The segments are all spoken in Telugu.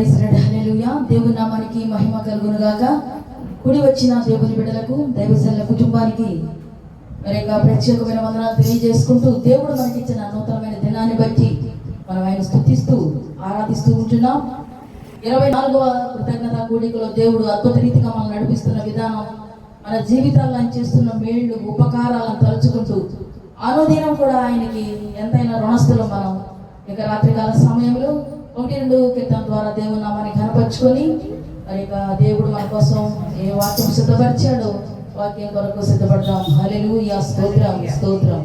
ప్రైజ్ లార్డ్, హల్లెలూయా. దేవుని నామానికి మహిమ కలుగును గాక. కూడి వచ్చిన దేవుని బిడ్డలకు, దైవజనుల కుటుంబానికి మరి ప్రత్యేకమైన వందనాలు తెలియజేసుకుంటూ, దేవుడు మనకిచ్చిన నూతనమైన దినాన్ని బట్టి మనం ఆయన స్తుతిస్తూ ఆరాధిస్తూ ఉంటున్నాం. 24వ కృతజ్ఞత కూడికలో దేవుడు అద్భుత రీతిగా మనం నడిపిస్తున్న విధానం, మన జీవితాల్లో ఆయన చేస్తున్న మేళ్లు ఉపకారాలను తలుచుకుంటూ అనుదినం కూడా ఆయనకి ఎంతైనా రుణస్థులం. మనం ఇక రాత్రికాల సమయంలో 1-2 కీర్తన ద్వారా దేవుని నామాన్ని కనపరుచుకొని మరి ఇక దేవుడు మన కోసం ఏ వాక్యం సిద్ధపరిచాడో వాక్యం కొరకు సిద్ధపడదాం. హల్లెలూయా, స్తోత్రం స్తోత్రం.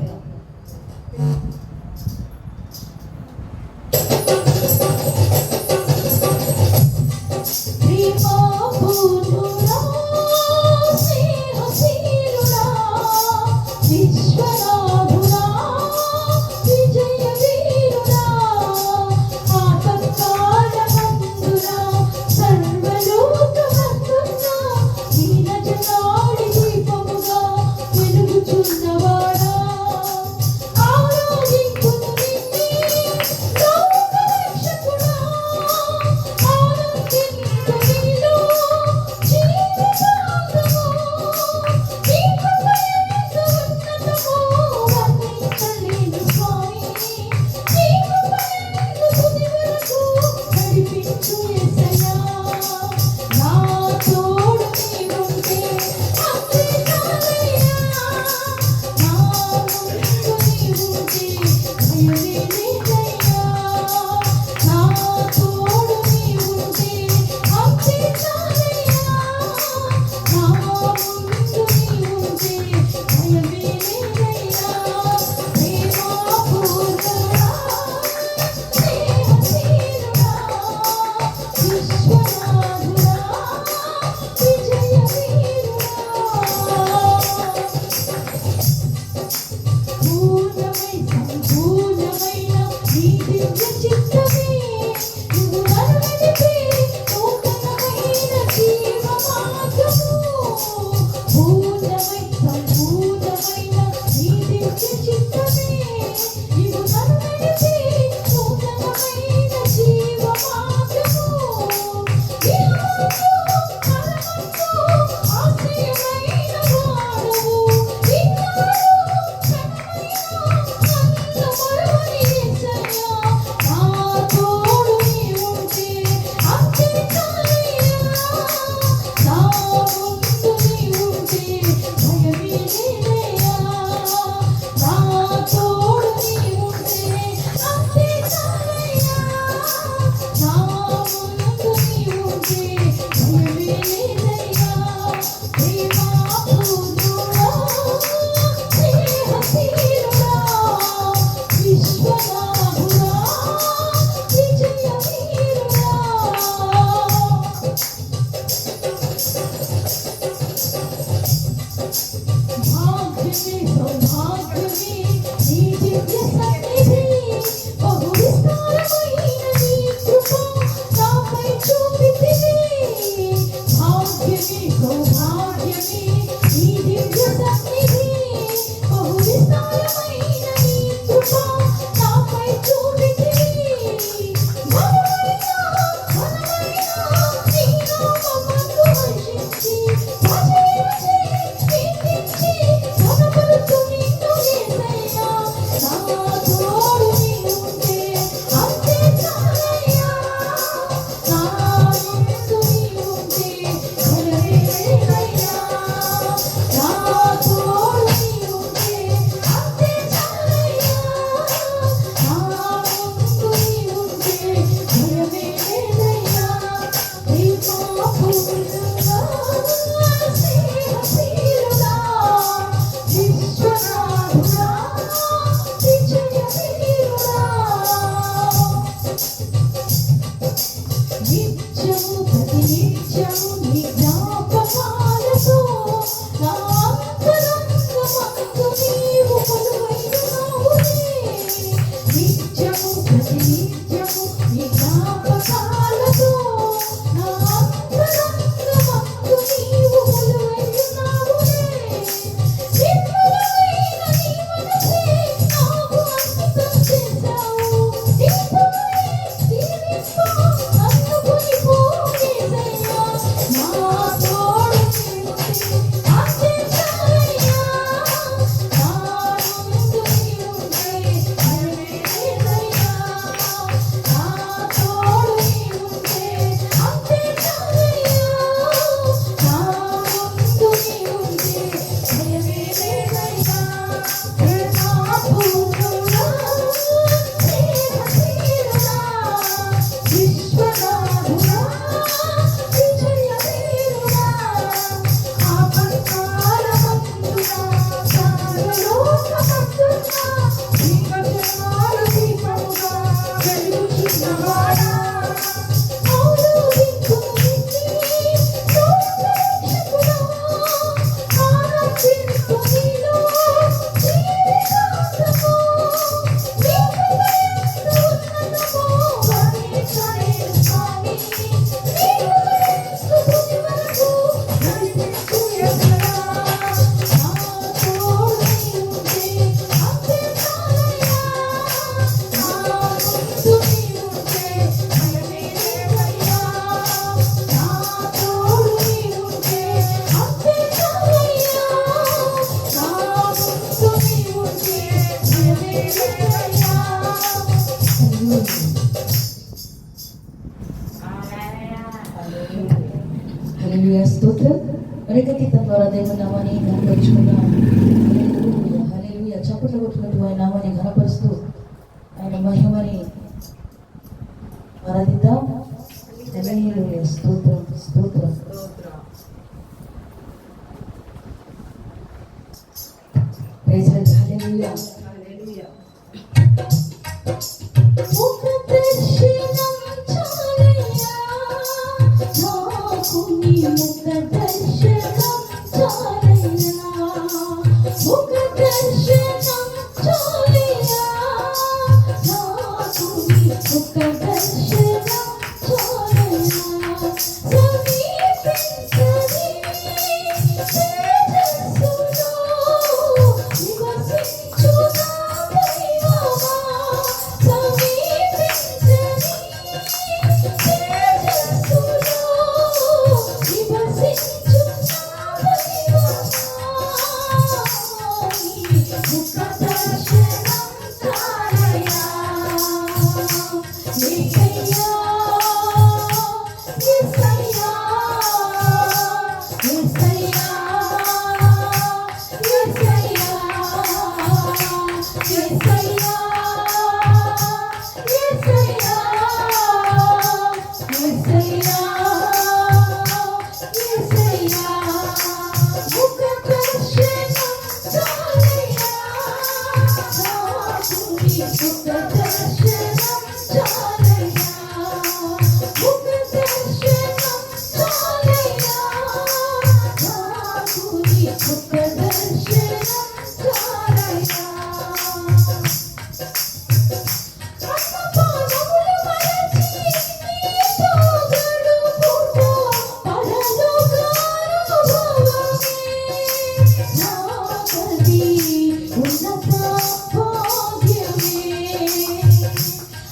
హల్లెలూయా స్తోత్రం. మరి కీర్తన ద్వారా దేవుని నామాన్ని ఘనపరుచుకుందాం. హల్లెలూయా హల్లెలూయా. చప్పట్లు కొట్టుకుంటూ ఆయన నామాన్ని ఘనపరుస్తూ ఆయన మహిమని ఆరాధిద్దాం. హల్లెలూయా స్తోత్రం స్తోత్రం. Praise Lord. హల్లెలూయా. ముఖ దర్శనం చాలయ్యా నాకు, నీ ముఖ దర్శనం చాలయ్యా, ముఖ దర్శనం చాలయ్యా నాకు, నీ ముఖ దర్శనం చాలయ్యా. సమీపించని తేజస్సులో నివసించు నా దైవమా, సమీపించని తేజస్సులో నివసించు నా దైవమా, నీ ముఖ దర్శనం చాలయ్యా. యేసయ్యా యేసయ్యా యేసయ్యా యేసయ్యా యేసయ్యా యేసయ్యా యేసయ్యా యేసయ్యా, ముఖ దర్శనం చాలయ్యా నాకు, నీ ముఖ దర్శనం చాలయ్యా, ముఖ దర్శనం చాలయ్యా నాకు, నీ ముఖ దర్శనం చాలయ్యా. అన్నపానములు మరచి నీతో గడుపుట పరలోకానుభవమే నాకది ఉన్నత భాగ్యమే.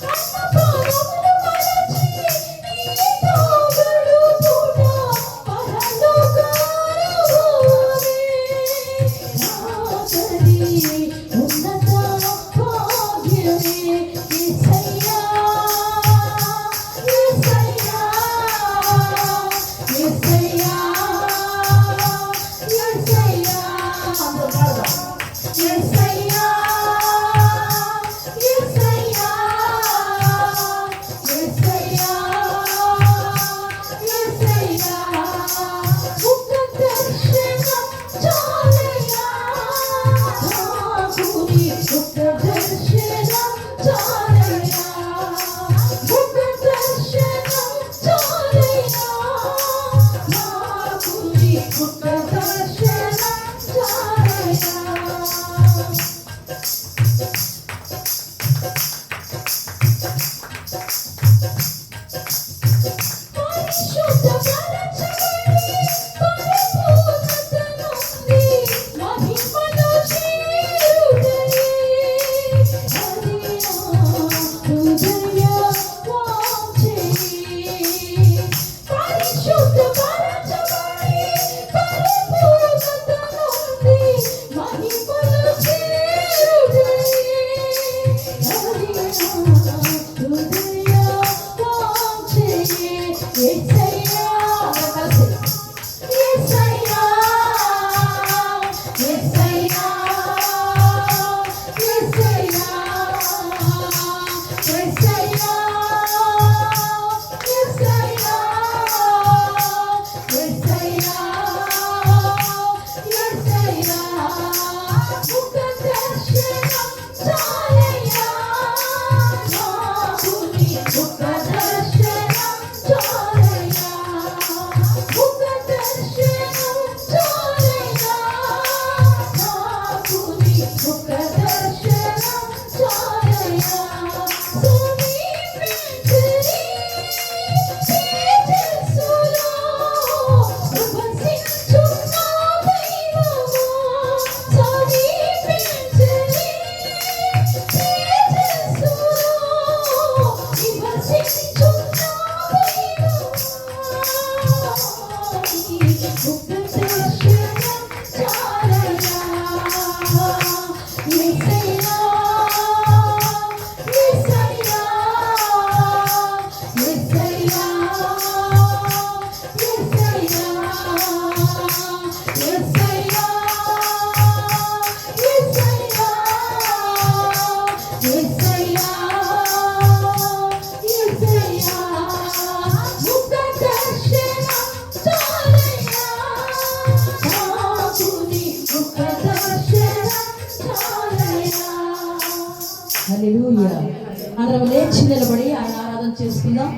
అన్నపానములు మరచి నీతో గడుపుట పరలోకానుభవమే నాకది ఉన్నత భాగ్యమే. యేసయ్యా యేసయ్యా యేసయ్యా యేసయ్యా, అందరూ పాడదాం. యేసయ్యా యేసయ్యా యేసయ్యా యేసయ్యా, ముఖ దర్శనం చాలయ్యా నాకు, నీ ముఖ దర్శనం చాలయ్యా, ముఖ దర్శనం చాలయ్యా నాకు, నీ ముఖ దర్శనం చాలయ్యా. పరిశుద్ధపరచబడి పరిపూర్ణత నుండి మహిమలో చేరుటయే అది నా హృదయ వాంఛయే. పరిశుద్ధపరచబడి పరిపూర్ణత నుండి మహిమలో చేరుటయే అది నా హృదయ వాంఛయే. యేసయ్యా యేసయ్యా యేసయ్యా యేసయ్యా యేసయ్యా యేసయ్యా యేసయ్యా యేసయ్యా, ముఖ దర్శనం చాలయ్యా నాకు, నీ ముఖ దర్శనం చాలయ్యా, ముఖ దర్శనం చాలయ్యా నాకు, నీ ముఖ దర్శనం చాలయ్యా. సమీపించని తేజస్సులో నివసించు నా దైవమా, సమీపించని తేజస్సులో నివసించు నా దైవమా, నీ ముఖ దర్శనం చాలయ్యా. యేసయ్యా యేసయ్యా యేసయ్యా యేసయ్యా చూసుకుందాం.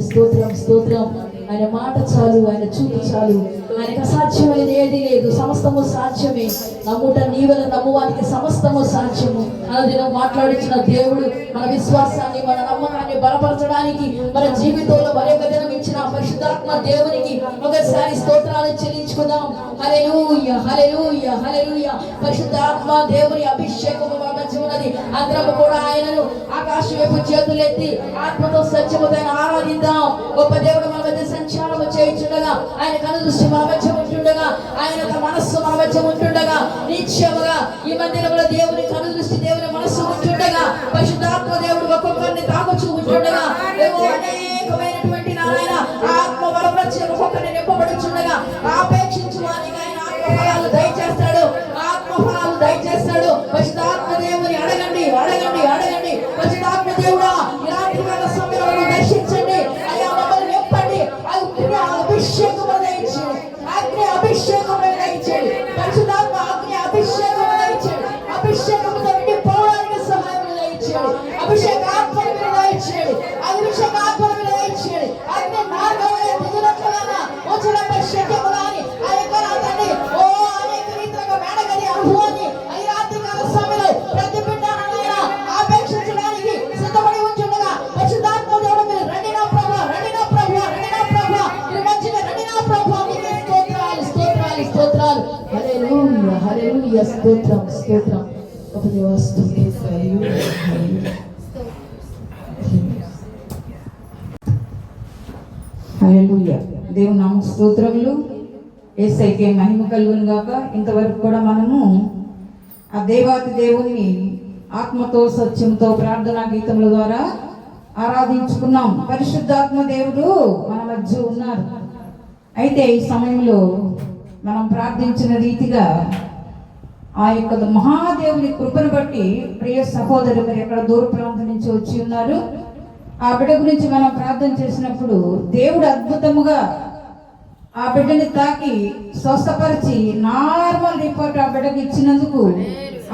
స్తోత్రం స్తోత్రం. ఆయన మాట చాలు, ఆయన చూపు చాలు, ఆయనకు అసాధ్యమైనది ఏది లేదు, సమస్తము సాధ్యమే. నమ్ముట నీవల నమ్మువానికి సమస్తము సాధ్యము. అనుదినం మాట్లాడించిన దేవుడు మన విశ్వాసాన్ని, మన నమ్మకాన్ని బలపరచడానికి, మన జీవితంలో మరొక దినం ఇచ్చిన పరిశుద్ధాత్మ దేవునికి ఒకసారి స్తోత్రాలు చెల్లించుకుందాం. హల్లెలూయా హల్లెలూయా హల్లెలూయా. పరిశుద్ధాత్మ దేవుని అభిషేకము మన మధ్య ఉన్నది. అందరము కూడా ఆయనను ఆకాశం వైపు చేతులెత్తి ఆత్మతో సత్యముతో ఆరాధిద్దాం. గొప్ప దేవుడు మన మధ్య సంచారము చేయించుండగా, ఆయన కనుదృష్టి మన మధ్య ఉంటుండగా, ఆయన మనస్సు మన మధ్య ఉంటుండగా, నిత్యముగా ఈ మందిరంలో దేవుని కనుదృష్టి, దేవుని మనస్సు ఉంటుండగా, పరిశుద్ధాత్మ దేవుడు ఒక్కొక్కరిని తాగుచూ ఉంటుండగా, అనేకమైనటువంటి నారాయణ ఆత్మ వరప్రత్యం ఒక్కొక్కరిని నింపబడుచుండగా, ఆపేక్షించు వారికి ఆయన ఆత్మఫలాలు దయచేస్తాడు, ఆత్మఫలాలు దయచేస్తాడు. పరిశుద్ధాత్మ దేవుని అడగండి, అడగండి, అడగండి. పరిశుద్ధాత్మ దేవుడా, ఈ రాత్రి కాల సమయంలో దర్శించండి, అయ్యా మమ్మల్ని నింపండి, అగ్ని అభిషేకము దయచేయండి, అగ్ని అభిషేకము దయచేయండి, పరిశుద్ధాత్మ అగ్ని అభిషేకము దయచేయండి, అభిషేకముతో నిండిపోవడానికి సహాయం దయచేయండి, అభిషేకాత్మను దయచేయండి, అభిషేకాత్మను దయచేయండి. అగ్ని మార్గంలో దిగినట్లుగా వచ్చినప్పుడు శక్యము కానీ ఆ యొక్క తండ్రి ఓ అనేక రీతిగా మేడగది అనుభవాన్ని ఈ రాత్రి కాల సమయంలో ప్రతి బిడ్డనైనా ఆపేక్షించడానికి సిద్ధపడి ఉంచుండగా, పరిశుద్ధాత్మ దేవుడు మీరు రండి నా ప్రభువా, రండి నా ప్రభువా, రండి నా ప్రభువా, మీరు మంచిగా రండి నా ప్రభువా, మీకు స్తోత్రాలు, స్తోత్రాలు, స్తోత్రాలు. హల్లెలూయా, హల్లెలూయా, స్తోత్రం, స్తోత్రం. గొప్ప దేవా, స్తుతి, హల్లెలూయా, హల్లెలూయా. హల్లెలూయా. దేవుని నామ స్తోత్రములు. యేసయ్యకే మహిమ కలుగును గాక. ఇంతవరకు కూడా మనము ఆ దేవాతి దేవుని ఆత్మతో సత్యంతో ప్రార్థనా గీతముల ద్వారా ఆరాధించుకున్నాం. పరిశుద్ధాత్మ దేవుడు మన మధ్య ఉన్నారు. అయితే ఈ సమయంలో మనం ప్రార్థించిన రీతిగా ఆ యొక్క మహాదేవుని కృపను బట్టి ప్రియ సహోదరు మరి ఎక్కడ దూర ప్రాంతం నుంచి వచ్చి ఉన్నారు. ఆ బిడ్డ గురించి మనం ప్రార్థన చేసినప్పుడు దేవుడు అద్భుతముగా ఆ బిడ్డని తాకి స్వస్థపరిచి నార్మల్ రిపోర్ట్ ఆ బిడ్డకి ఇచ్చినందుకు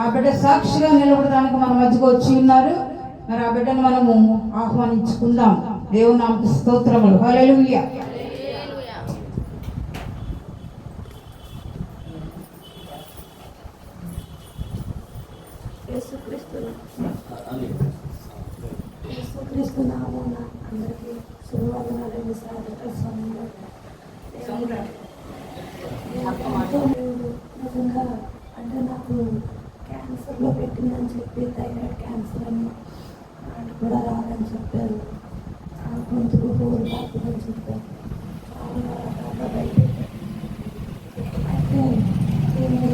ఆ బిడ్డ సాక్షిగా నిలబడడానికి మన మధ్యకు వచ్చి ఉన్నారు. మరి ఆ బిడ్డను మనము ఆహ్వానించుకుందాం. దేవుని నామముకు స్తోత్రములు. హల్లెలూయా. యేసుక్రీస్తు నామమున అందరికీ శుభవందనాలు. నిజంగా అంటే నాకు క్యాన్సర్లో పెట్టిందని చెప్పి థైరాయిడ్ క్యాన్సర్ అని నాకు కూడా రాదని చెప్పారు. గొంతుకు పోరు తాకుదని చెప్పారు. చాలా రకాలుగా బయట అయితే దేవుడు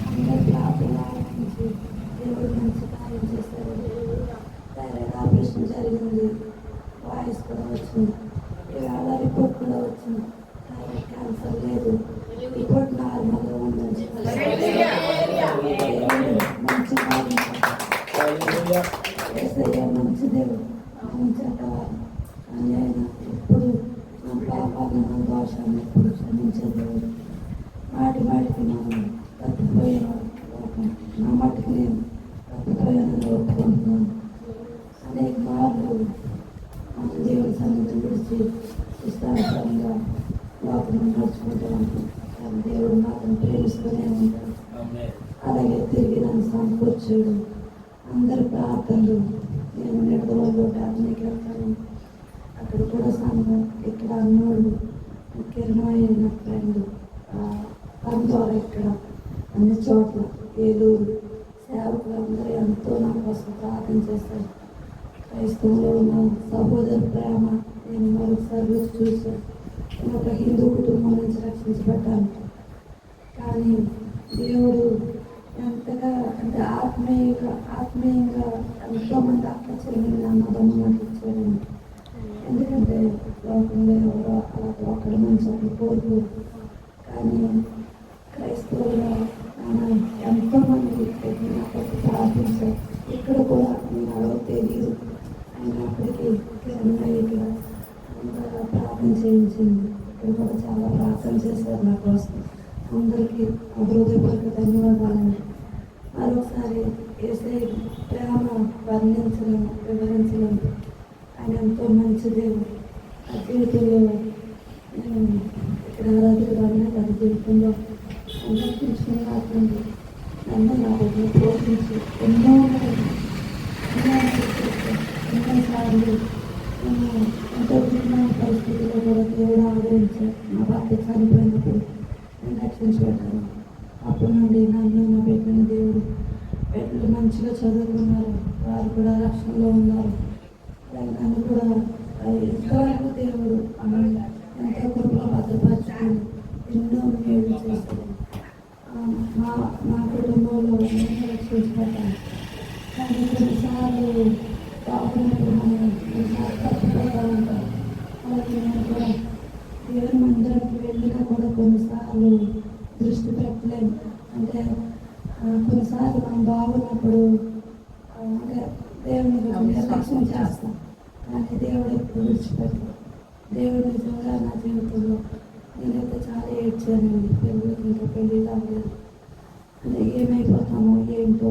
అందరికీ ఆపేలాగించి దేవుడు మంచి కార్యం చేశారు. థైరాయిడ్ ఆపరేషన్ జరిగింది, వాయిస్ కూడా వచ్చింది, ఇవాళ రిపోర్ట్ కూడా వచ్చింది. థైరాయిడ్ క్యాన్సర్ లేదు, రిపోర్ట్ నార్మల్గా ఉందని మంచి కార్యం, మంచి దేవుడు, మంచి అట్టవారు. కానీ ఆయన ఎప్పుడు నా పాపాలను నా దోషాన్ని ఎప్పుడు క్షమించే దేవుడు. మాటికి మనం తప్పిపోయిన లోకం, నా మటుకు నేను తప్పిపోయిన ఒప్పుకుంటున్నాను. అనేక మార్లు మన దేవుడి సన్నిధిని విడిచి ఇష్టానుసారంగా లోపల నడుచుకుంటూ ఉంటాం. కానీ దేవుడు మాత్రం ప్రేమిస్తూనే ఉంటాడు. అలాగే తిరిగి నన్ను సమకూర్చాడు. అందరి ప్రార్థనలు నేను నిడదవల్లో డాక్టర్కి వెళ్తాను, అక్కడ కూడా సంఘం, ఇక్కడ అన్నోళ్ళు, కిరణమయ్య నా ఫ్రెండ్ ద్వారా ఇక్కడ అన్ని చోట్ల ఏలూరు సేవకులు అందరూ ఎంతో నా కోసం ప్రార్థన చేశారు. క్రైస్తవంలో ఉన్న సహోదరు ప్రేమ నేను మరొకసారి రుచి చూశాను. నేను ఒక హిందూ కుటుంబం నుంచి రక్షించబడ్డాను. కానీ దేవుడు ఎంతగా అంటే ఆత్మీయంగా ఎంతోమంది అక్క చెల్లెలు అన్నదమ్ము నాకు ఇచ్చాడండి. ఎందుకంటే లోకంలో ఎవరో అలా ఒకటి మంచి ఒకటి కోరుకోరు. కానీ క్రైస్తవులుగా ఎంతోమంది నాకు ప్రార్థించారు. ఇక్కడ కూడా నేను అలా తెలియదు అయినప్పటికీ ఇక్కడ ప్రార్థన చేయించింది. ఇక్కడ కూడా చాలా ప్రార్థన చేశారు నా కోసం. అందరికీ హృదయపూర్వక ధన్యవాదాలండి. మరొకసారి యేసయ్య ప్రేమ వివరించలేము. ఆయన ఎంతో మంచి దేవుడు. ఆ జీవితంలో నేను ఇక్కడ ఆరాధికురాలని తన జీవితంలో సందర్శించుకుని రాకుండా నన్ను నా దగ్గర ప్రోత్సహించి ఎన్నోసార్లు నేను ఎంతో భిన్న పరిస్థితుల్లో కూడా దేవుడు ఆదరించారు. నా భర్త చనిపోయినప్పుడు నేను రక్షించబడ్డాను. అప్పటి నుండి నన్ను నా బిడ్డని దేవుడు బిడ్డలు బిడ్డలు మంచిగా చదువుకున్నారు, వారు కూడా రక్షణలో ఉన్నారు. నన్ను కూడా ఇంతవరకు దేవుడు ఎంతో కృపలో భద్రపరచుకొని ఎన్నో మేలు చేస్తారు. మా కుటుంబంలో నేను రక్షించబడ్డాను. కానీ కొన్నిసార్లు బాగున్నప్పుడు మనం కొన్నిసార్లు తప్పుకుంటూ ఉంటాం. అలాగే నేను కూడా దేవుని మందిరానికి వెళ్ళినా కూడా కొన్నిసార్లు దృష్టి పెట్టలేము. అంటే కొన్నిసార్లు మనం బాగున్నప్పుడు అంటే దేవుని నిర్లక్ష్యం చేస్తాం. కానీ దేవుడు ఎప్పుడు విడిచిపెట్టలేదు. దేవుడు నిజంగా నా జీవితంలో నేనైతే చాలా ఏడ్చానండి. పెళ్ళికి ఇంకా పెళ్ళి కాలేదు, అంటే ఏమైపోతామో ఏంటో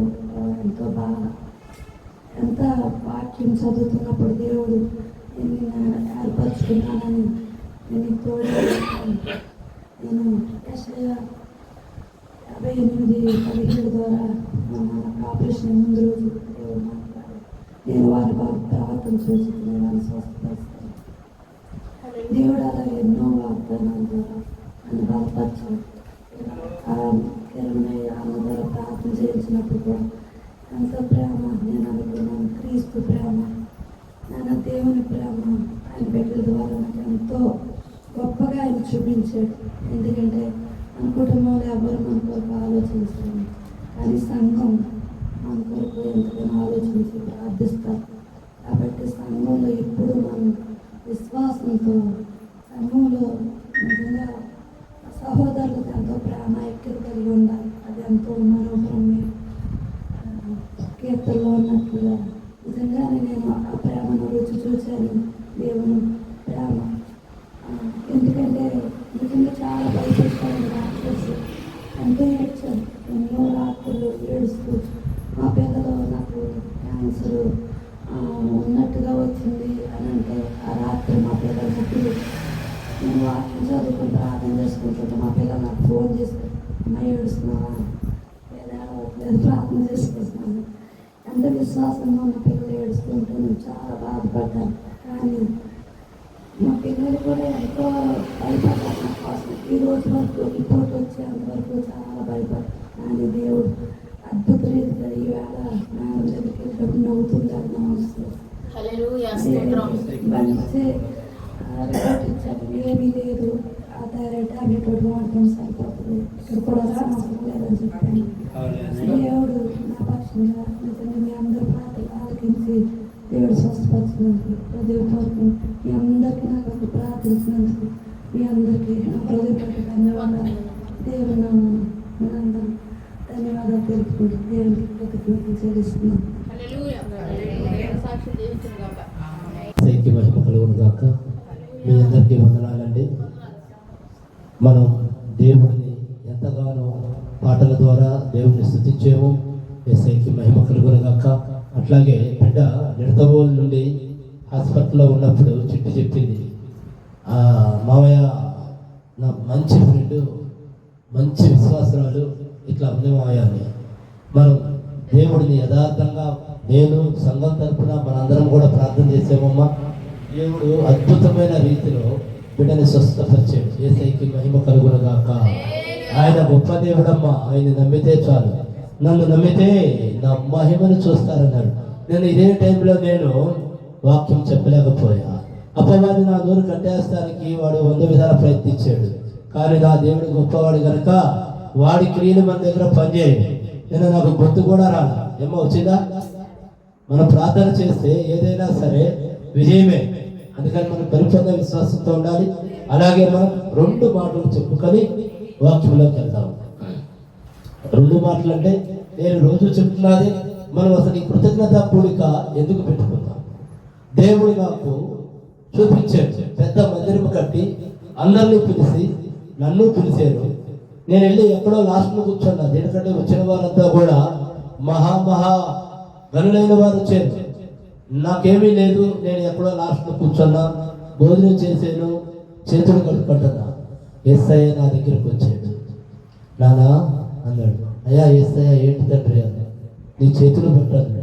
ఎంతో బాగా ఎంత వాక్యం చదువుతున్నప్పుడు దేవుడు నేను ఏర్పరచుకున్నానని నేను తోడు. నేను యెషయా 58:17 ద్వారా నాకు ఆపరేషన్ ముందు రోజు దేవుడు మాట్లాడారు. నేను వారి ప్రవర్తన చూసి నేను వారిని స్వస్థపరుస్తాను. దేవుడు అలా ఎన్నో వాగ్దానాల ద్వారా నన్ను బలపరిచాడు. కిరణమయ్య అన్న ద్వారా ప్రార్థన చేయించినప్పుడు కూడా ఎంత ప్రేమ నేను అనుకున్నాను. క్రీస్తు ప్రేమ, నాన్న దేవుని ప్రేమ ఆయన బిడ్డల ద్వారా నాకు ఎంతో గొప్పగా ఆయన చూపించాడు. ఎందుకంటే మన కుటుంబంలో ఎవరు మన కొరకు ఆలోచించలేదు, కానీ సంఘం మన కొరకు ఎంతగానో ఆలోచించి ప్రార్థిస్తారు. కాబట్టి సంఘంలో ఎప్పుడు మనం విశ్వాసంతో సంఘంలో నిజంగా సహోదరులకు ఎంతో ప్రేమ ఐక్యత కలిగి ఉండాలి. అది ఎంతో మనోహరమైన కీర్తనలో ఉన్నట్లుగా నిజంగానే నేను ఆ ప్రేమను రుచి చూశాను. దేవుని ప్రేమ ఎందుకంటే నిజంగా చాలా భయపడతాను. రాత్రి ఎంతో ఏడ్చాను, ఎన్నో రాత్రులు ఏడుస్తూ మా పిల్లలు నాకు క్యాన్సర్ ఉన్నట్టుగా వచ్చింది అని అంటే ఆ రాత్రి మా పిల్లలు ముగ్గురు నేను వాక్యం చదువుకుని ప్రార్థన చేసుకుంటుంటే మా పిల్లలు నాకు ఫోన్ చేస్తారు, అమ్మాయి ఏడుస్తున్నావా లేదా ప్రార్థన చేసుకుంటున్నాను. ఎంత విశ్వాసంగా మా పిల్లలు ఏడుస్తుంటే నేను చాలా బాధపడ్డాను. కానీ మా పిల్లలు కూడా ఎంతో భయపడ్డారు నా కోసం. ఈ రోజు వరకు రిపోర్ట్ వచ్చేంతవరకు చాలా భయపడ్డారు. కానీ దేవుడు అద్భుత రీతిగా ఈవేళ నా దగ్గరికి వెళ్ళినప్పుడు నవ్వుతుంటారు నా మనసులో. మంచి రిపోర్ట్ ఇచ్చారు, ఏమీ లేదు, ఆ థైరాయిడ్ టాబ్లెట్ ఒకటి వాడటం సరిపోతుంది, ఇక్కడ కూడా అవసరం లేదని చెప్పాను. దేవుడు నా పక్షంగా నిజంగా మీ అందరూ ప్రార్థన ఆలకించి దేవుడు స్వస్థపరిచినందుకు హృదయపూర్వకం మీ అందరికీ నాకు ప్రార్థించినందుకు మీ అందరికీ నా హృదయపూర్వక ధన్యవాదాలు. దేవుడు మనందరం ధన్యవాదాలు తెలుపుకుంటూ దేవునికి కృతజ్ఞతలు చెల్లిస్తున్నాను. మహిమ కలుగును గాక. మీ అందరికీ వందనాలండి. మనం దేవుడిని ఎంతగానో పాటల ద్వారా దేవుడిని స్తుతించాము. యేసయ్యకి మహిమ కలుగును గాక. అట్లాగే బిడ్డ నిడతవోలు నుండి హాస్పిటల్లో ఉన్నప్పుడు చిట్టి చెప్పింది, మామయ్య నా మంచి ఫ్రెండ్, మంచి విశ్వాసరాలు ఇట్లా ఉంది మామయ్య అని. మనం దేవుడిని యథార్థంగా నేను సంఘం తరఫున మనందరం కూడా ప్రార్థన చేసామమ్మా. దేవుడు అద్భుతమైన రీతిలో బిడ్డని స్వస్థపరిచాడు. యేసయ్యకి మహిమ కలుగును గాక. ఆయన గొప్ప దేవుడమ్మా, ఆయన నమ్మితే చాలు, నన్ను నమ్మితే నా మహిమను చూస్తారన్నాడు. నేను ఇదే టైంలో నేను వాక్యం చెప్పలేకపోయా. అపవాది నా నోరు కట్టేస్తానికి వాడు 100 విధాలు ప్రయత్నించాడు. కానీ నా దేవుడు గొప్పవాడు కనుక వాడి క్రియలు మన దగ్గర పనిచేయండి. నేను నాకు గుర్తు కూడా రాను. ఏమో వచ్చిందా? మనం ప్రార్థన చేస్తే ఏదైనా సరే విజయమే. అందుకని మనం పరిపూర్ణ విశ్వాసంతో ఉండాలి. అలాగే మనం 2 మాటలు చెప్పుకొని వాక్యంలోకి వెళ్తాం. 2 మాటలు అంటే నేను రోజు చెప్తున్నది, మనం అసలు ఈ కృతజ్ఞత కూడిక ఎందుకు పెట్టుకుంటాం? దేవుడు నాకు చూపించాడు, పెద్ద మందిరం కట్టి అందరినీ పిలిచి నన్ను పిలిచారు. నేను వెళ్ళి ఎక్కడో లాస్ట్లో కూర్చున్నా. ఎందుకంటే వచ్చిన వారంతా కూడా మహా గనులైన వారు వచ్చారు. నాకేమీ లేదు, నేను ఎక్కడో లాస్ట్లో కూర్చున్నా, భోజనం చేశాను, చేతులు కట్టుకుంటున్నా. యేసయ్య నా దగ్గరకు వచ్చాడు. నానా అన్నాడు, అయ్యా యేసయ్య ఏంటి తండ్రి అన్న. నీ చేతులు పెట్టాను.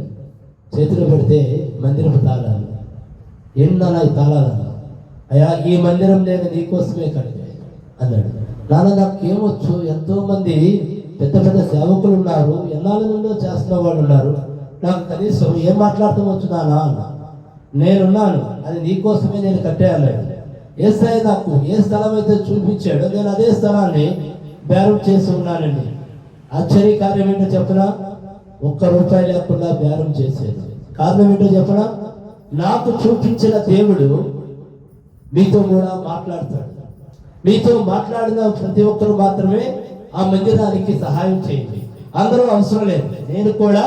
చేతులు పెడితే మందిరం తాళాలి. ఏంటన్నా ఈ తాళాలన్నా? అయ్యా ఈ మందిరం నేను నీకోసమే కడిగా అన్నాడు. నాన్న నాకేమొచ్చు, ఎంతోమంది పెద్ద పెద్ద సేవకులు ఉన్నారు, ఎన్నాళ్ళ నుండో చేస్తున్న వాళ్ళు ఉన్నారు, నాకు కనీసం ఏం మాట్లాడటం వచ్చుదానా అన్న. నేనున్నాను, అది నీకోసమే నేను కట్టేయాలని. యేసయ్య నాకు ఏ స్థలం అయితే చూపించాడో నేను అదే స్థలాన్ని బేరం చేసి ఉన్నానండి. ఆశ్చర్యకార్యం ఏంటో చెప్పనా, ₹1 లేకుండా బేరం చేసేది. కారణం ఏంటో చెప్పనా, నాకు చూపించిన దేవుడు మీతో కూడా మాట్లాడతాడు. మీతో మాట్లాడిన ప్రతి ఒక్కరు మాత్రమే ఆ మందిరానికి సహాయం చేయండి. అందరూ అవసరం లేదు. నేను కూడా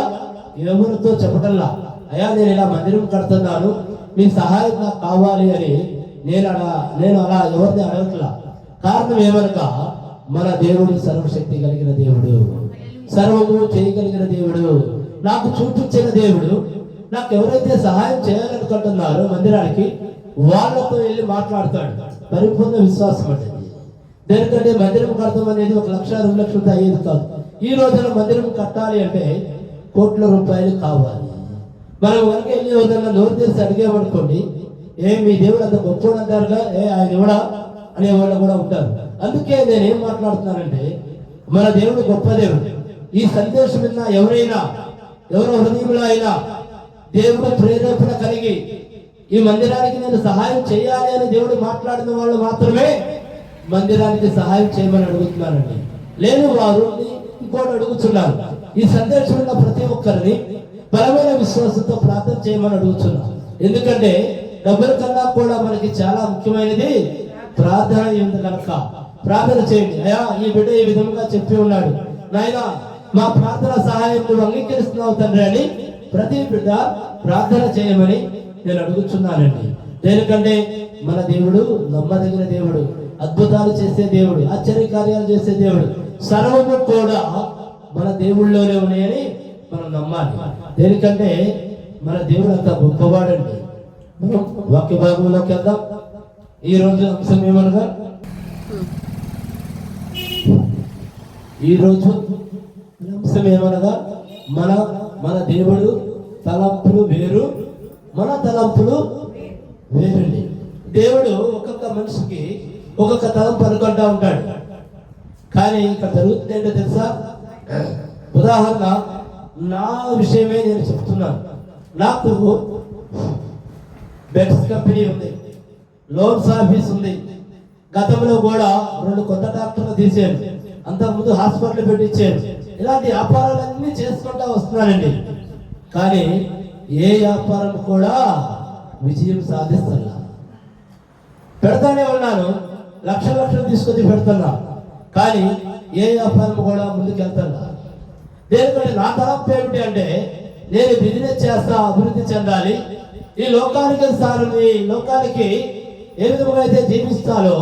ఎవరితో చెప్పటల్లా, అయ్యా నేను ఇలా మందిరం కడుతున్నాను, మీ సహాయం నాకు కావాలి అని నేను అలా ఎవరిని అడగట్లా. కారణం ఏమనగా మన దేవుడు సర్వశక్తి కలిగిన దేవుడు, సర్వము చేయగలిగిన దేవుడు, నాకు చూపించిన దేవుడు. నాకు ఎవరైతే సహాయం చేయాలనుకుంటున్నారో మందిరానికి వాళ్ళతో వెళ్ళి మాట్లాడతాడు. పరిపూర్ణ విశ్వాసం అంటే దేనికంటే మందిరం కడతాం అనేది 1 లక్ష 2 లక్షలతో అయ్యేది కాదు. ఈ రోజున మందిరం కట్టాలి అంటే కోట్ల రూపాయలు కావాలి. మనం వరకు వెళ్ళి ఎవరైనా నోరు తెరిచి అడిగేమనుకోండి, మీ దేవుడు అంత గొప్ప అంటారుగా, ఆయన ఎవడా అనే వాళ్ళు కూడా ఉంటారు. అందుకే నేనేం మాట్లాడుతున్నానంటే మన దేవుడు గొప్ప దేవుడు. ఈ సందేశం విన్న ఎవరో హృదయంలో అయినా దేవుడు ప్రేరేపణ కలిగి ఈ మందిరానికి నేను సహాయం చేయాలి అని దేవుడు మాట్లాడిన వాళ్ళు మాత్రమే మందిరానికి సహాయం చేయమని అడుగుతున్నానండి. లేని వారు ఇంకోటి అడుగుతున్నారు. ఈ సందేశం ఉన్న ప్రతి ఒక్కరిని బలమైన విశ్వాసంతో ప్రార్థన చేయమని అడుగుతున్నాను. ఎందుకంటే డబ్బుల కన్నా కూడా మనకి చాలా ముఖ్యమైనది ప్రార్థన ఉంది కనుక ప్రార్థన చేయండి. అయ్యా ఈ బిడ్డ ఈ విధంగా చెప్పి ఉన్నాడు, నాయన మా ప్రార్థన సహాయం నువ్వు అంగీకరిస్తున్నావు తండ్రి అని ప్రతి బిడ్డ ప్రార్థన చేయమని నేను అడుగుతున్నానండి. దేనికంటే మన దేవుడు నమ్మదగిన దేవుడు, అద్భుతాలు చేసే దేవుడు, ఆశ్చర్య కార్యాలు చేసే దేవుడు, సర్వము కూడా మన దేవుళ్ళలోనే ఉన్నాయని మనం నమ్మాలి. దేనికంటే మన దేవుడు అంత గొప్పవాడండి. మనం వాక్య భాగంలోకి వెళ్దాం. ఈ రోజు అంశం ఏమనగా, మన దేవుడు తలంపులు వేరు, మన తలంపులు వేరండి. దేవుడు ఒక్కొక్క మనిషికి ఒక్కొక్క తలంపు అనుకుంటా ఉంటాడు. కానీ ఇక్కడ జరుగుతుంది ఏంటో తెలుసా? ఉదాహరణ నా విషయమే నేను చెప్తున్నాను. నాకు బెడ్స్ కంపెనీ ఉంది, లోన్స్ ఆఫీస్ ఉంది. గతంలో కూడా 2 కొత్త డాక్టర్లు తీసాను, అంతకుముందు హాస్పిటల్ పెట్టించాను. ఇలాంటి వ్యాపారాలన్నీ చేసుకుంటా వస్తున్నానండి. కానీ ఏ వ్యాపారం కూడా విజయం సాధిస్తున్నా. పెడతానే ఉన్నాను, లక్షలు తీసుకొచ్చి పెడుతున్నా, కానీ ఏ వ్యాపారం కూడా ముందుకెళ్తున్నా. దేనికంటే నా తలంపు ఏమిటి అంటే నేను బిజినెస్ చేస్తా, అభివృద్ధి చెందాలి, ఈ లోకానికి ఏ విధంగా అయితే జీవిస్తాలో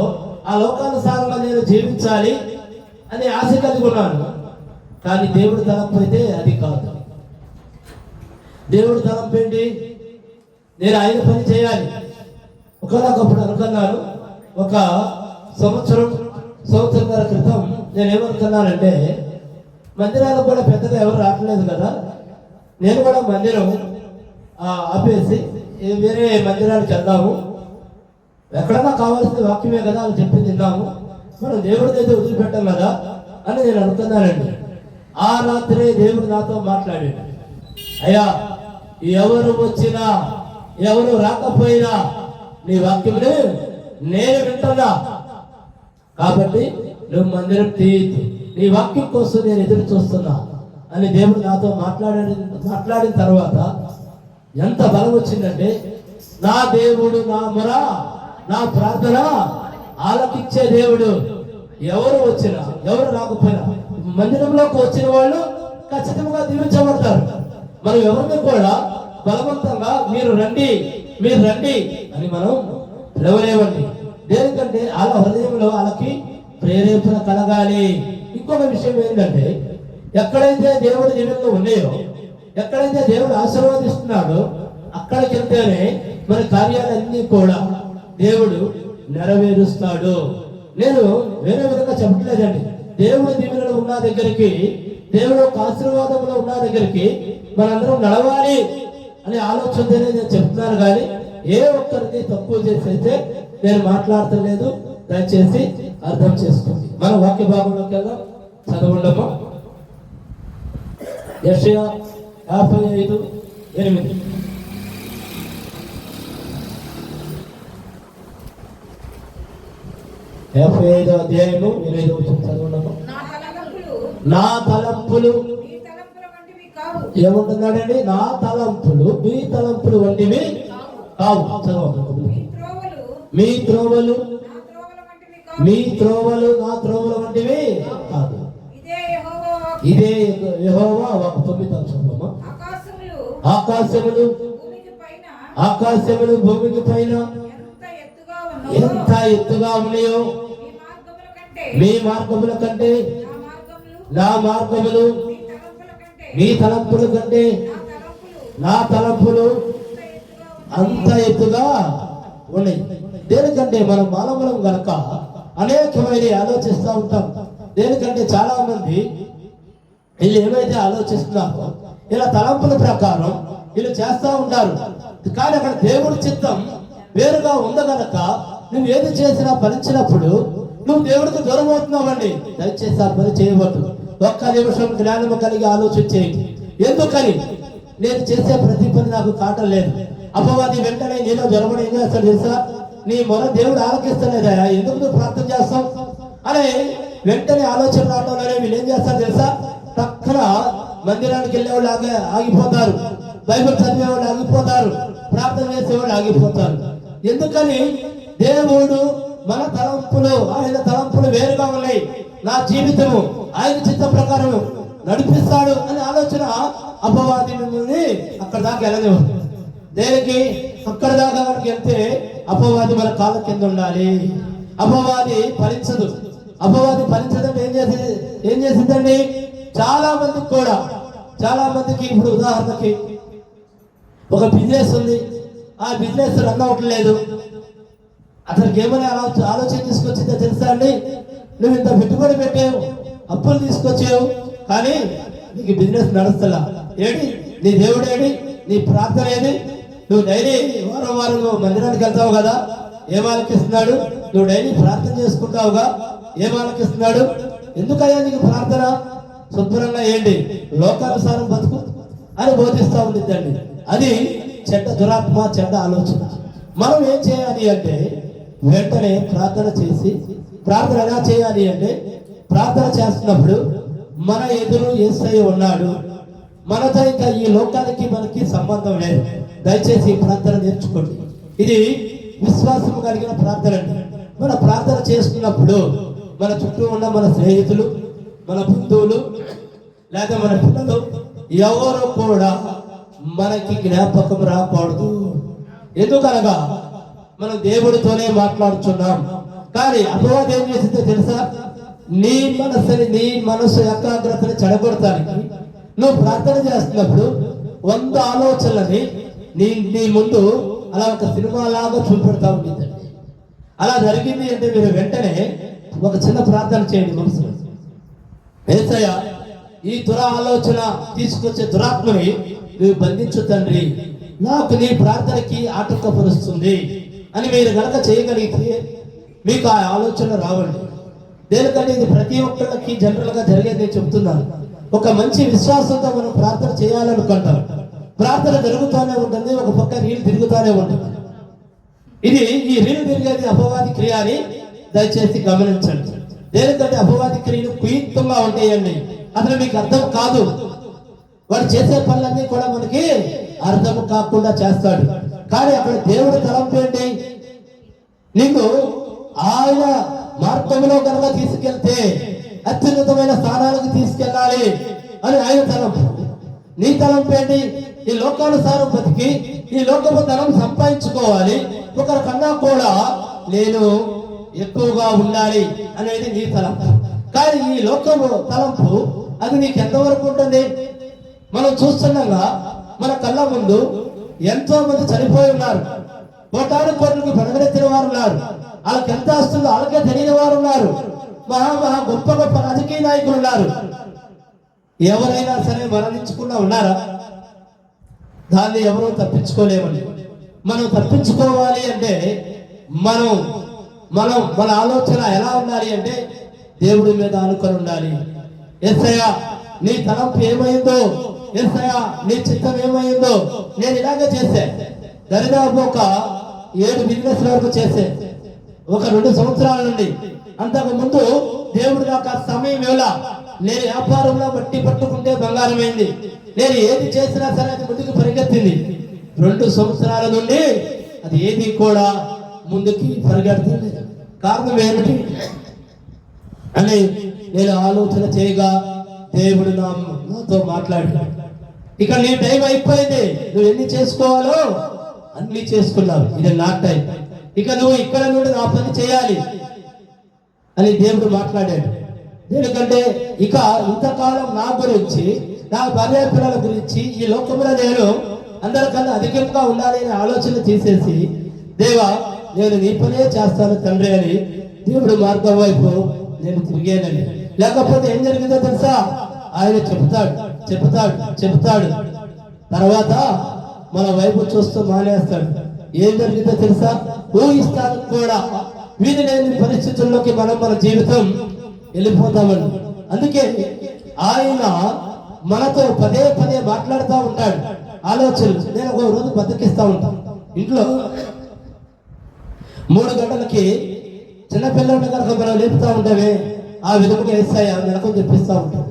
ఆ లోకానుసారంగా నేను జీవించాలి అని ఆశ కలిగి ఉన్నాను. కానీ దేవుడి తలంపు అయితే అది కాదు. దేవుడి తలంపు ఏంటి? నేను ఆయన పని చేయాలి. ఒకప్పుడు అనుకున్నాను, ఒక సంవత్సరం క్రితం నేను ఏమనుకున్నానంటే, మందిరాలకు కూడా పెద్దగా ఎవరు రావట్లేదు కదా, నేను కూడా మందిరం ఆపేసి వేరే మందిరానికి వెళ్దాము, ఎక్కడన్నా కావాల్సిన వాక్యమే కదా అని చెప్పి తిన్నాము, మనం దేవుడి దగ్గర వదిలిపెట్టాం కదా అని నేను అనుకున్నానండి. ఆ రాత్రే దేవుడు నాతో మాట్లాడాడు, అయ్యా ఎవరు వచ్చినా ఎవరు రాకపోయినా నీ వాక్యముని నేను వింటున్నా, కాబట్టి నువ్వు మందిరం తీయద్దు, నీ వాక్యం కోసం నేను ఎదురు చూస్తున్నా అని దేవుడు నాతో మాట్లాడిన తర్వాత ఎంత బలం వచ్చిందంటే, నా దేవుడు నా మొర నా ప్రార్థన ఆలకించే దేవుడు. ఎవరు వచ్చినా ఎవరు రాకపోయినా మందిరంలోకి వచ్చిన వాళ్ళు ఖచ్చితంగా దీవించబడతారు. మనం ఎవరిని కూడా బలవంతంగా మీరు రండి అని మనం పిలవలేవండి. దేనికంటే వాళ్ళ హృదయంలో వాళ్ళకి ప్రేరేపణ కలగాలి. ఇంకొక విషయం ఏంటంటే, ఎక్కడైతే దేవుడు జీవితంలో ఉన్నాయో, ఎక్కడైతే దేవుడు ఆశీర్వదిస్తున్నాడో అక్కడికి వెళ్తేనే మన కార్యాలన్నీ కూడా దేవుడు నెరవేరుస్తాడు. నేను వేరే విధంగా చెప్పట్లేదండి. దేవుడు దీవెనలు ఉన్న దగ్గరికి, దేవుడు ఆశీర్వాదంలో ఉన్న దగ్గరికి మనందరం నడవాలి అనే ఆలోచనతోనే నేను చెప్తున్నాను. కానీ ఏ ఒక్కరికి తక్కువ చేసైతే నేను మాట్లాడతలేదు. దయచేసి అర్థం చేసుకోండి. మన వాక్య భాగంలోకి వెళ్దాం. చదవండమ్మా. యెషయా 55:8. యాభై 55వ అధ్యాయము 8వ వచనం చదవండి. నా తలంపులు ఏముంటున్నాడండి? నా తలంపులు మీ తలంపులు వంటివి కావు. చదవండి. మీ త్రోవలు మీ త్రోవలు నా త్రోవల వంటివి కాదు. ఇదే యెహోవా వాక్కు. 9వ వచనం. ఆకాశములు భూమికి పైన ఎంత ఎత్తుగా ఉన్నాయో మీ మార్గముల కంటే నా మార్గములు మీ తలంపుల కంటే నా తలంపులు అంత ఎత్తుగా ఉన్నాయి. దేనికంటే మనం మానవులం గనక అనేకమైన ఆలోచిస్తూ ఉంటాం. దేనికంటే చాలా మంది వీళ్ళు ఏమైతే ఆలోచిస్తున్నారో ఇలా తలంపుల ప్రకారం వీళ్ళు చేస్తూ ఉంటారు. కానీ అక్కడ దేవుడి చిత్తం వేరుగా ఉంది గనక నువ్వు ఏది చేసినా ఫలించినప్పుడు నువ్వు దేవుడికి దూరం అవుతున్నావండి. దయచేసి ఆ పని చేయవద్దు. ఒక్క నిమిషం జ్ఞానము కలిగి ఆలోచించేయండి. ఎందుకని నేను చేసే ప్రతి పని నాకు కాటం లేదు. అపవాది వెంటనే నేను జ్వరమని ఏం చేస్తాడు తెలుసా? నీ మొర దేవుడు ఆలకిస్తలేదా, ఎందుకు నువ్వు ప్రార్థన చేస్తావు అని వెంటనే ఆలోచన రావడంలోనే వీళ్ళు ఏం చేస్తారు తెలుసా? పక్కన మందిరానికి వెళ్ళేవాళ్ళు ఆగిపోతారు, బైబిల్ చదివేవాళ్ళు ఆగిపోతారు, ప్రార్థన చేసేవాళ్ళు ఆగిపోతారు. ఎందుకని? దేవుడు మన తలంపులు ఆయన తలంపులు వేరుగా ఉన్నాయి. నా జీవితము ఆయన చిత్త ప్రకారం నడిపిస్తాడు అనే ఆలోచన అపవాది మిమ్మల్ని అక్కడ దాకా వెళ్ళనివ్వదు. దేనికి? అక్కడ దాకా వెళ్తే అపవాది మన కాళ్ళ కింద ఉండాలి. అపవాది ఫలించదు. అపవాది ఫలించదంటే ఏం చేసిందండి? చాలా మందికి ఇప్పుడు ఉదాహరణకి ఒక బిజినెస్ ఉంది, ఆ బిజినెస్ రన్ అవ్వట్లేదు. అతనికి ఏమని ఆలోచన తీసుకొచ్చిందో తెలుసా అండి? నువ్వు ఇంత పెట్టుబడి పెట్టావు, అప్పులు తీసుకొచ్చావు, కానీ నీకు బిజినెస్ నడుస్తలా. ఏడి నీ దేవుడు? ఏడి నీ ప్రార్థన? ఏది? నువ్వు డైలీ వారం మందిరానికి వెళ్తావు కదా, ఏం ఆలకిస్తున్నాడు? నువ్వు డైలీ ప్రార్థన చేసుకుంటావుగా, ఏం ఆలకిస్తున్నాడు? ఎందుకయ్యా నీకు ప్రార్థన? శుభ్రంగా ఏంటి లోకానుసారం బతుకు అని బోధిస్తూ ఉండిద్దండి. అది చెడ్డ దురాత్మ, చెడ్డ ఆలోచన. మనం ఏం చేయాలి అంటే వెంటనే ప్రార్థన చేసి, ప్రార్థన ఎలా చేయాలి అంటే ప్రార్థన చేస్తున్నప్పుడు మన ఎదురు యేసయ్య ఉన్నాడు, మనతో ఇంకా ఈ లోకానికి మనకి సంబంధం లేదు. దయచేసి ప్రార్థన నేర్చుకోండి. ఇది విశ్వాసం కలిగిన ప్రార్థన అండి. మన ప్రార్థన చేసుకున్నప్పుడు మన చుట్టూ ఉన్న మన స్నేహితులు, మన బంధువులు లేదా మన పిల్లలు ఎవరు కూడా మనకి జ్ఞాపకం రాకూడదు. ఎందుకనగా మనం దేవుడితోనే మాట్లాడుతున్నాం. కానీ అపవాది ఏం చేసిందో తెలుసా? నీ మనసు ఏకాగ్రతని చెడగొడతానికి నువ్వు ప్రార్థన చేస్తున్నప్పుడు 100 ఆలోచనలని నీ ముందు అలా ఒక సినిమా లాగా చూపెడతా ఉంటుందండి. అలా జరిగింది అంటే మీరు వెంటనే ఒక చిన్న ప్రార్థన చేయండి మనసులో. యేసయ్య, ఈ ఆలోచన తీసుకొచ్చే దురాత్మని నువ్వు బంధించు తండ్రి, నాకు నీ ప్రార్థనకి ఆటంకపరుస్తుంది అని మీరు గనక చేయగలిగితే మీకు ఆ ఆలోచన రావండి. దేనికంటే ఇది ప్రతి ఒక్కళ్ళకి జనరల్ గా జరిగేది నేను చెప్తున్నాను. ఒక మంచి విశ్వాసంతో మనం ప్రార్థన చేయాలనుకుంటాం, ప్రార్థన జరుగుతూనే ఉంటుంది, ఒక పక్క రీల్ తిరుగుతూనే ఉంటుంది. ఈ రీల్ తిరిగేది అపవాది క్రియ అని దయచేసి గమనించండి. దేనికంటే అపవాది క్రియలు కుయుక్తంగా ఉంటాయండి. అసలు మీకు అర్థం కాదు. వాడు చేసే పనులన్నీ కూడా మనకి అర్థం కాకుండా చేస్తాడు. కానీ అక్కడ దేవుడు తలంపు ఏంటి? నీకు ఆయన మార్గంలో కనుక తీసుకెళ్తే అత్యున్నతమైన స్థానాలకు తీసుకెళ్ళాలి అని ఆయన తలంపు. నీ తలంపు ఏంటి? ఈ లోకానుసారం బతికి ఈ లోకపు ధనం సంపాదించుకోవాలి, ఒకరి కన్నా కూడా నేను ఎక్కువగా ఉండాలి అనేది నీ తలంపు. కానీ ఈ లోకము తలంపు అది నీకు ఎంతవరకు ఉంటుంది? మనం చూస్తుండగా మన కళ్ళ ముందు ఎంతో మంది చనిపోయి ఉన్నారు, కోటాను కోట్లకు పడగలెత్తిన వారు ఉన్నారు, వాళ్ళకి ఎంత వస్తుందో వాళ్ళకే తెలియని వారు ఉన్నారు, మహా గొప్ప గొప్ప రాజకీయ నాయకులు ఉన్నారు. ఎవరైనా సరే మరణించకుండా ఉన్నారా? దాన్ని ఎవరూ తప్పించుకోలేమని. మనం తప్పించుకోవాలి అంటే మనం మన ఆలోచన ఎలా ఉండాలి అంటే దేవుడి మీద ఆనుకొని ఉండాలి. యేసయ్య నీ తలంపు ఏమైందో, యేసయ్యా నీ చిత్తం ఏమైందో. నేను ఇలాగే చేసే దరిదాపు ఒక 7 బిజినెస్ వరకు చేసే, ఒక 2 సంవత్సరాల నుండి. అంతకు ముందు దేవుడు నాకు ఆ సమయం ఇవ్వలా. నేను వ్యాపారంలో బట్టి పట్టుకుంటే బంగారమైంది. నేను ఏది చేసినా సరే అది ముందుకు పరిగెత్తింది. 2 సంవత్సరాల నుండి అది ఏది కూడా ముందుకి పరిగెడుతుంది. కారణం ఏమిటి అని నేను ఆలోచన చేయగా దేవుడు నాతో మాట్లాడాడు. ఇక నీ టైం అయిపోయింది, నువ్వు ఎన్ని చేసుకోవాలో అన్ని చేసుకున్నావు, ఇది నా టైం. ఇక నువ్వు ఇక్కడ నుండి నా పని చేయాలి అని దేవుడు మాట్లాడాడు. ఎందుకంటే ఇక ఇంతకాలం నా గురించి, నా భార్య పిల్లల గురించి ఈ లోకంలో నేను అందరికన్నా అధికంగా ఉండాలి అనే ఆలోచన తీసేసి, దేవా నేను నీ పనే చేస్తాను తండ్రి అని దేవుడు మార్గం వైపు నేను తిరిగానని. లేకపోతే ఏం జరిగిందో తెలుసా? ఆయన చెప్తాడు తర్వాత మన వైపు చూస్తూ మానేస్తాడు. ఏం జరిగిందో తెలుసా? ఊహిస్తాను కూడా వీధి లేని పరిస్థితుల్లోకి మన జీవితం వెళ్ళిపోతామని. అందుకే ఆయన మనతో పదే మాట్లాడుతూ ఉంటాడు ఆలోచనలు. నేను ఒక రోజు బతికిస్తూ ఉంటాను. ఇంట్లో 3 గంటలకి చిన్నపిల్లల కనుక మనం లేపుతా ఉంటామే, ఆ విధముగా యేసయ్య మెలకు తెప్పిస్తూ ఉంటాం.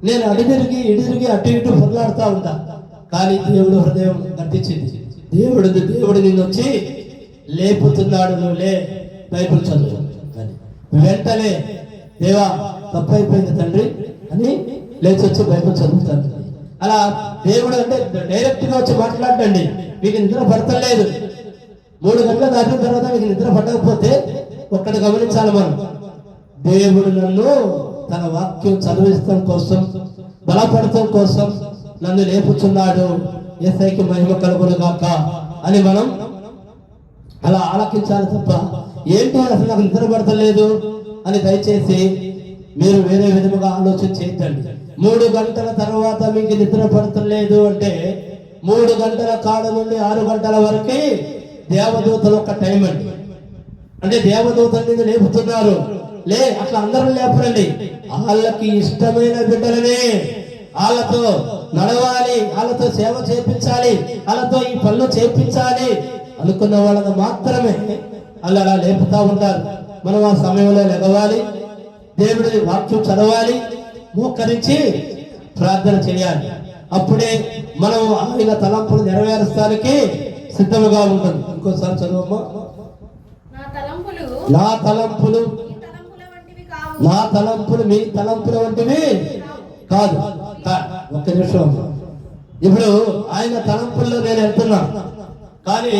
నేను ఇడిదిరిగి అటు ఇటు పొరలాడుతూ ఉంటా. కానీ దేవుడు హృదయం గట్టించింది. దేవుడు నిన్ను వచ్చి లేపుతున్నాడు, నువ్వు లే, బైబిల్ చదువు అని. వెంటనే దేవా తప్పైపోయింది తండ్రి అని లేచి వచ్చి బైబిల్ చదువుతాను. అలా దేవుడు అంటే డైరెక్ట్ గా వచ్చి మాట్లాడండి. మీకు నిద్ర పడతలేదు, 3 గంటల దాటిన తర్వాత మీకు నిద్ర పడకపోతే ఒక్కటి గమనించాలి మనం. దేవుడు నన్ను తన వాక్యం చదివిస్తాం కోసం, బలపడటం కోసం నన్ను లేపుచున్నాడు. యేసయ్యకి మహిమ కలుగును గాక అని మనం అలా ఆలకించాలి తప్ప ఏంటి అసలు నాకు నిద్ర పడతలేదు అని దయచేసి మీరు వేరే విధముగా ఆలోచన చేయకండి. 3 గంటల తర్వాత మీకు నిద్ర పడతలేదు అంటే 3 గంటల కాడ నుండి 6 గంటల వరకు దేవదూతలు ఒక టైం అండి. అంటే దేవదూతలు లేపుతున్నారు. అట్లా అందరూ లేపరండి. వాళ్ళకి ఇష్టమైన బిడ్డలనే, వాళ్ళతో నడవాలి, వాళ్ళతో సేవ చేపించాలి, వాళ్ళతో ఈ పనులు చేపించాలి అనుకున్న వాళ్ళని మాత్రమే వాళ్ళు అలా లేపుతా ఉంటారు. మనం ఆ సమయంలో లెగవాలి, దేవుడి వాక్యం చదవాలి, మోకరించి ప్రార్థన చేయాలి. అప్పుడే మనం ఆయన తలంపులు నెరవేర్చడానికి సిద్ధముగా ఉంటుంది. ఇంకోసారి చదువమ్మా. నా తలంపులు మీ తలంపుల వంటివి కాదు. ఒక్క నిమిషం. ఇప్పుడు ఆయన తలంపుల్లో నేను వెళ్తున్నా, కానీ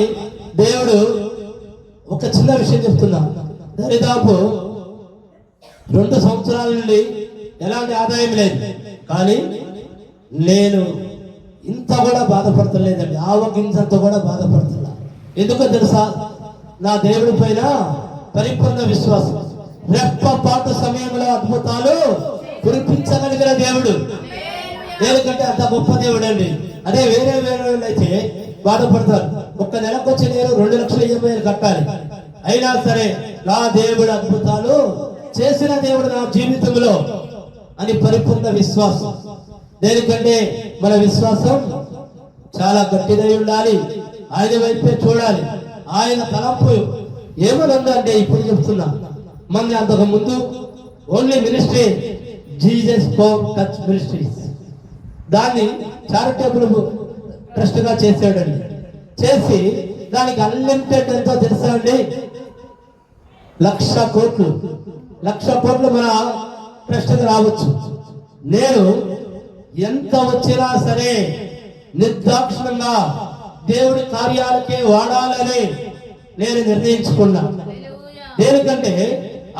దేవుడు ఒక చిన్న విషయం చెప్తున్నా. దరిదాపు 2 సంవత్సరాల నుండి ఎలాంటి ఆదాయం లేదు, కానీ నేను ఇంత కూడా బాధపడతలేదండి. ఆవగింజంత కూడా బాధపడుతున్నా. ఎందుకో తెలుసా? నా దేవుడి పైన పరిపూర్ణ విశ్వాసం. రెప్పపాటు సమయంలో అద్భుతాలు కురిపించగలిగిన దేవుడు. ఎందుకంటే అంత గొప్ప దేవుడు అండి. అదే వేరే అయితే బాధపడతారు. ఒక్క నెలకు వచ్చి నేను 2 లక్షల EMI కట్టాలి, అయినా సరే నా దేవుడు అద్భుతాలు చేసిన దేవుడు నా జీవితంలో అని పరిపూర్ణ విశ్వాసం. దేనికంటే మన విశ్వాసం చాలా గట్టిదై ఉండాలి. ఆయన వైపే చూడాలి. ఆయన తలంపు ఏమని ఉందంటే, ఇప్పుడు చెప్తున్నా, మన అంతకు ముందు only ministry Jesus power touch ministries, దాన్ని చారిటబుల్ ట్రస్ట్ గా చేసాడండి. చేసి దానికి అన్లిమిటెడ్ ఎంతో తెలుసా అండి? 1,00,000 కోట్లు మన ట్రస్ట్ రావచ్చు. నేను ఎంత వచ్చినా సరే నిర్దాక్షిణంగా దేవుడి కార్యాలకే వాడాలని నేను నిర్ణయించుకున్నా. దేనికంటే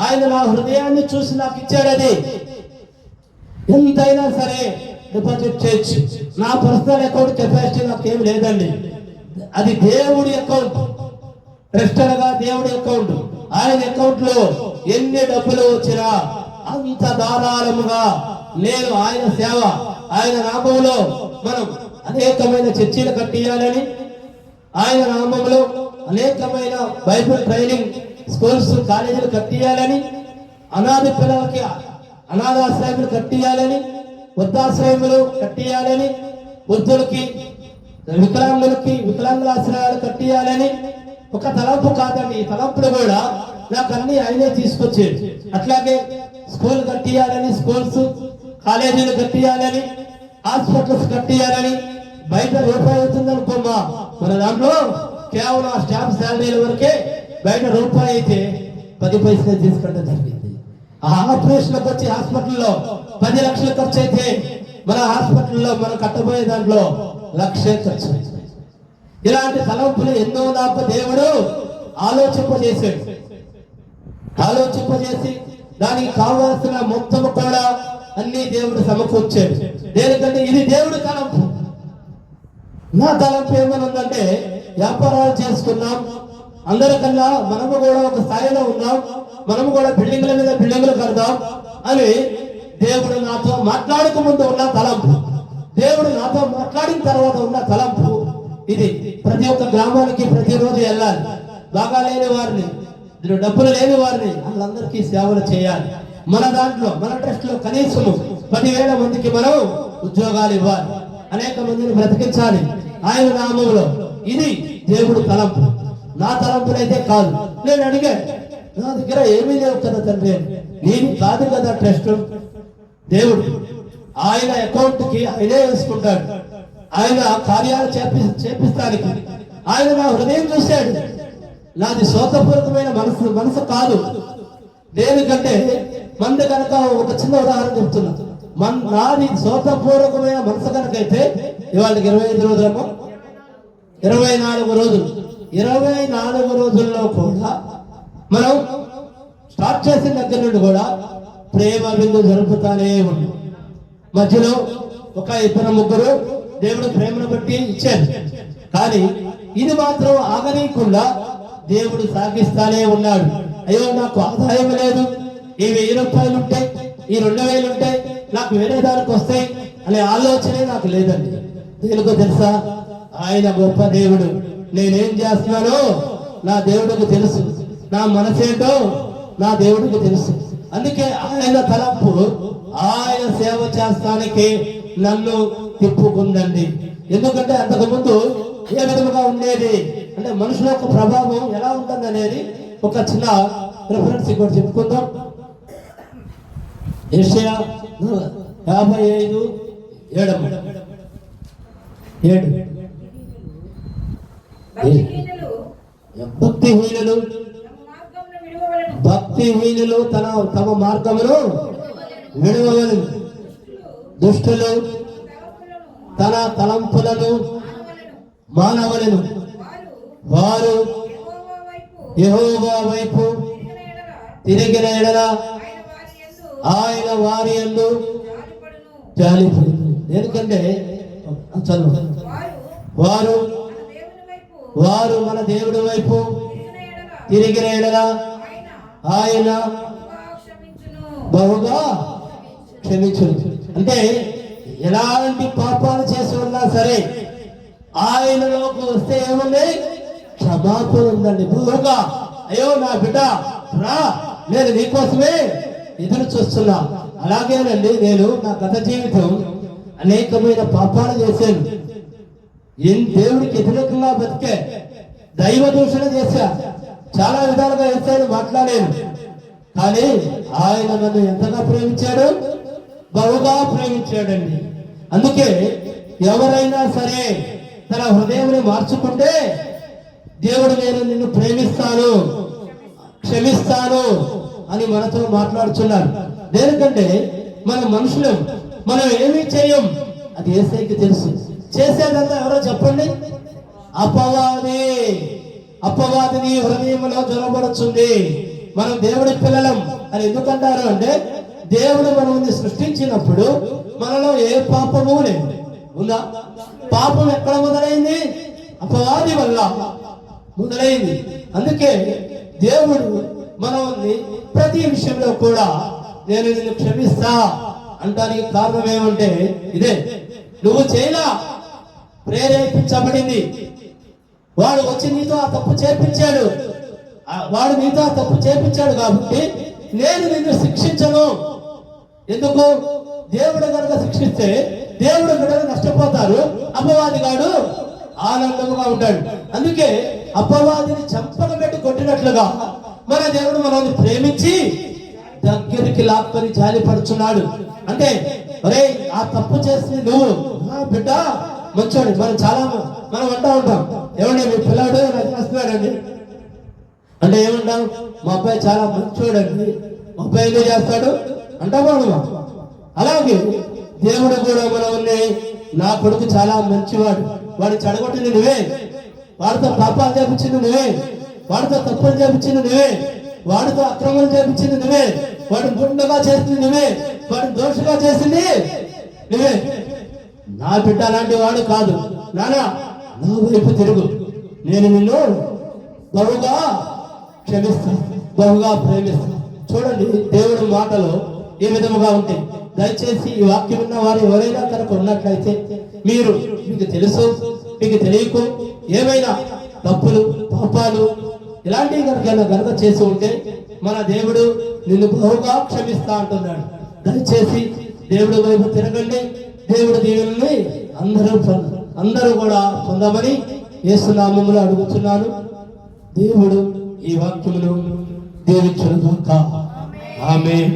ఆయన నా హృదయాన్ని చూసి నాకు ఇచ్చాడని. ఎంతైనా సరే డిపాజిట్ చేయొచ్చు. నా పర్సనల్ అకౌంట్ కెపాసిటీ నాకేం లేదండి. అది దేవుడి అకౌంట్, ట్రస్ట్ అనగా దేవుడి అకౌంట్. ఆయన అకౌంట్ లో ఎన్ని డబ్బులు వచ్చినా అంత ధారాళముగా నేను ఆయన సేవ, ఆయన నామంలో మనం అనేకమైన చర్చిలు కట్టియాలని, ఆయన నామంలో అనేకమైన బైబిల్ ట్రైనింగ్ స్కూల్స్ కాలేజీలు కట్టియాలని, అనాథ పిల్లలకి అనాథాశ్రయాలు కట్టియాలని, వృద్ధాశ్రయములు కట్టియాలని, వృద్ధులకి వికలాంగుల ఆశ్రయాలు కట్టియాలని ఒక తలంపు కాదండి. ఈ తలంపులు కూడా నాకు అన్ని ఆయనే తీసుకొచ్చాడు. అట్లాగే స్కూల్ కట్టియాలని, స్కూల్స్ కాలేజీలు కట్టియాలని, హాస్పిటల్స్ కట్టియాలని. బయట రూపాయి అవుతుంది అనుకోమ్మా, మన దాంట్లో కేవలం ఆ స్టాఫ్ శాలరీల వరకే బయట రూపాయి అయితే 10 పైసలు తీసుకోవడం జరిగింది. ఆ ఆపరేషన్కి వచ్చి హాస్పిటల్లో 10 లక్షలు ఖర్చు అయితే మన హాస్పిటల్లో మనం కట్టబోయే దాంట్లో 1,00,000 ఖర్చు. ఇలాంటి తలంపులు ఎన్నో నాకు దేవుడు ఆలోచింపజేసి దానికి కావాల్సిన మొత్తం కూడా అన్ని దేవుడు సమకూర్చాడు. దేనికంటే ఇది దేవుడి తలంపు. నా తలంపు ఏమని ఉందంటే, వ్యాపారాలు చేసుకున్నాం, అందరికన్నా మనము కూడా ఒక స్థాయిలో ఉన్నాం, మనము కూడా బిల్డింగ్ల మీద బిల్డింగ్లు కడదాం అని దేవుడు నాతో మాట్లాడక ముందు ఉన్న తలంపు, దేవుడు నాతో మాట్లాడిన తర్వాత ఉన్న తలంపు ఇది. ప్రతి ఒక్క గ్రామానికి ప్రతిరోజు వెళ్ళాలి, బాగా లేని వారిని, డబ్బులు లేని వారిని వాళ్ళందరికీ సేవలు చేయాలి. మన దాంట్లో మన ట్రస్ట్ లో కనీసం 10,000 మందికి మనం ఉద్యోగాలు ఇవ్వాలి, అనేక మందిని బ్రతికించాలి ఆయన నామంలో. ఇది దేవుడు తలంపు. నా తలంపులైతే కాదు. నేను అడిగా, నా దగ్గర ఏమీ లేవు కదా తండ్రి, నేను కాదు కదా ట్రస్ట్. దేవుడు ఆయన అకౌంట్ కి ఆయనే వేసుకుంటాడు. ఆయన కార్యాలు చేపిస్తానికి ఆయన నా హృదయం చూశాడు. నాది స్వతపూర్వకమైన మనసు కాదు. దేనికంటే మంది కనుక ఒక చిన్న ఉదాహరణ చెప్తున్నా, నాది స్వతపూర్వకమైన మనసు కనుకైతే ఇవాళకి 25 రోజులేమో, 24 రోజులు, 24 రోజుల్లో కూడా మనం స్టార్ట్ చేసిన దగ్గర నుండి కూడా ప్రేమ విందు జరుపుతానే ఉన్నాం. మధ్యలో ఒక 2-3 దేవుడు ప్రేమను బట్టి ఇచ్చాడు, కానీ ఇది మాత్రం ఆగనీయకుండా దేవుడు సాగిస్తానే ఉన్నాడు. అయ్యో నాకు ఆదాయం లేదు, ఈ 1000 రూపాయలు ఉంటాయి, ఈ 2000 ఉంటాయి, నాకు వేరే దానికి వస్తాయి అనే ఆలోచనే నాకు లేదండి. దేనికో తెలుసా, ఆయన గొప్ప దేవుడు. నేనేం చేస్తున్నానో నా దేవుడికి తెలుసు, నా మనసేంటో నా దేవుడికి తెలుసు. అందుకే ఆయన తలంపు ఆయన సేవ చేస్తానికి నన్ను తిప్పుకుందండి. ఎందుకంటే అంతకుముందు ఏ విధముగా ఉండేది అంటే మనుషుల యొక్క ప్రభావం ఎలా ఉంటుంది అనేది ఒక చిన్న రిఫరెన్స్ ఇక్కడ చెప్పుకుందాం. యెషయా 55:7 భక్తిహీనులు తమ మార్గమును విడవలను, దుష్టులు తన తలంపులను మానవలను, వారు యెహోవా వైపు తిరిగిన ఎడల ఆయన వారి యందు జాలిపడును. ఎందుకంటే వారు మన దేవుడి వైపు తిరిగిన ఎడల ఆయన బహుగా క్షమించును. అంటే ఎలాంటి పాపాలు చేసి ఉన్నా సరే ఆయనలోకి వస్తే ఏముంది, క్షమాపణ ఉందండి బహుగా. అయ్యో నా బిడ్డ రా, నేను నీకోసమే ఎదురు చూస్తున్నా. అలాగేనండి, నేను నా గత జీవితం అనేకమైన పాపాలు చేశాను, దేవుడికి వ్యతిరేకంగా బతికే, దైవ దూషణ చేశా, చాలా విధాలుగా వేసాను, మాట్లాడాను. కానీ ఆయన నన్ను ఎంతగా ప్రేమించాడు, బహుగా ప్రేమించాడండి. అందుకే ఎవరైనా సరే తన హృదయాన్ని మార్చుకుంటే దేవుడు నేను నిన్ను ప్రేమిస్తాను, క్షమిస్తాను అని మనతో మాట్లాడుచున్నారు. దేనికంటే మన మనుషులం, మనం ఏమీ చేయం, అది యేసయ్యకి తెలుసు. చేసేదంతా ఎవరో చెప్పండి, అపవాదిని హృదయంలో జ్వరపడుతుంది. మనం దేవుడి పిల్లలం అని ఎందుకంటారు అంటే, దేవుడు మనల్ని సృష్టించినప్పుడు మనలో ఏ పాపము లేదు. ఉందా? పాపం ఎక్కడ మొదలైంది? అపవాది వల్ల మొదలైంది. అందుకే దేవుడు మనల్ని ప్రతి విషయంలో కూడా నేను నిన్ను క్షమిస్తా అంటానికి కారణం ఏమంటే ఇదే, నువ్వు చేయలా, ప్రేరేపించబడింది. వాడు వచ్చి నీతో ఆ తప్పు చేపించాడు, వాడు నీతో ఆ తప్పు చేపించాడు కాబట్టి నేను నిన్ను శిక్షించను. ఎందుకు? దేవుడు కనుక శిక్షిస్తే దేవుడు బిడ్డలు నష్టపోతారు, అపవాదిగాడు ఆనందముగా ఉంటాడు. అందుకే అపవాదిని చంపక పెట్టి కొట్టినట్లుగా మన దేవుడు మనల్ని ప్రేమించి దగ్గరికి లాక్కొని జాలిపడుచున్నాడు. అంటే ఒరే ఆ తప్పు చేసి నువ్వు బిడ్డ మంచోడు. మనం అంటా ఉంటాం, ఏమంటే మీ పిల్లాడు నాకు చేస్తున్నాడండి అంటే ఏమంటాం? మా అబ్బాయి చాలా మంచోడండి, మా అబ్బాయి ఎందుకు చేస్తాడు అంటామా? అలాగే దేవుడు కూడా మనల్ని నా కొడుకు చాలా మంచివాడు, వాడు చెడగొట్టింది నువ్వే, వాడితో పాపాలు చేపించింది నువ్వే, వాడితో తప్పులు చేపించింది నువ్వే, వాడితో అక్రమాలు చేపించింది నువ్వే, వాడిని గుండగా చేసింది నువ్వే, వాడిని దోషగా చేసింది నువ్వే. నా బిడ్డ అలాంటి వాడు కాదు నానా, నా వైపు తిరుగు, నేను నిన్ను బహుగా క్షమిస్తాను, బహుగా ప్రేమిస్తాను. చూడండి దేవుడి మాటలు ఏ విధముగా ఉంటాయి. దయచేసి ఈ వాక్యం ఉన్న వారు ఎవరైనా కనుక ఉన్నట్లయితే మీకు తెలుసు మీకు తెలియకు ఏమైనా తప్పులు పాపాలు ఇలాంటివి కనుక చేసి ఉంటే మన దేవుడు నిన్ను బహుగా క్షమిస్తా అంటున్నాడు. దయచేసి దేవుడి వైపు తిరగండి. దేవుడి దీవెనల్ని అందరూ కూడా పొందమని యేసు నామములో అడుగుతున్నాను. దేవుడు ఈ వాక్యమును దీవించును గాక. ఆమేన్.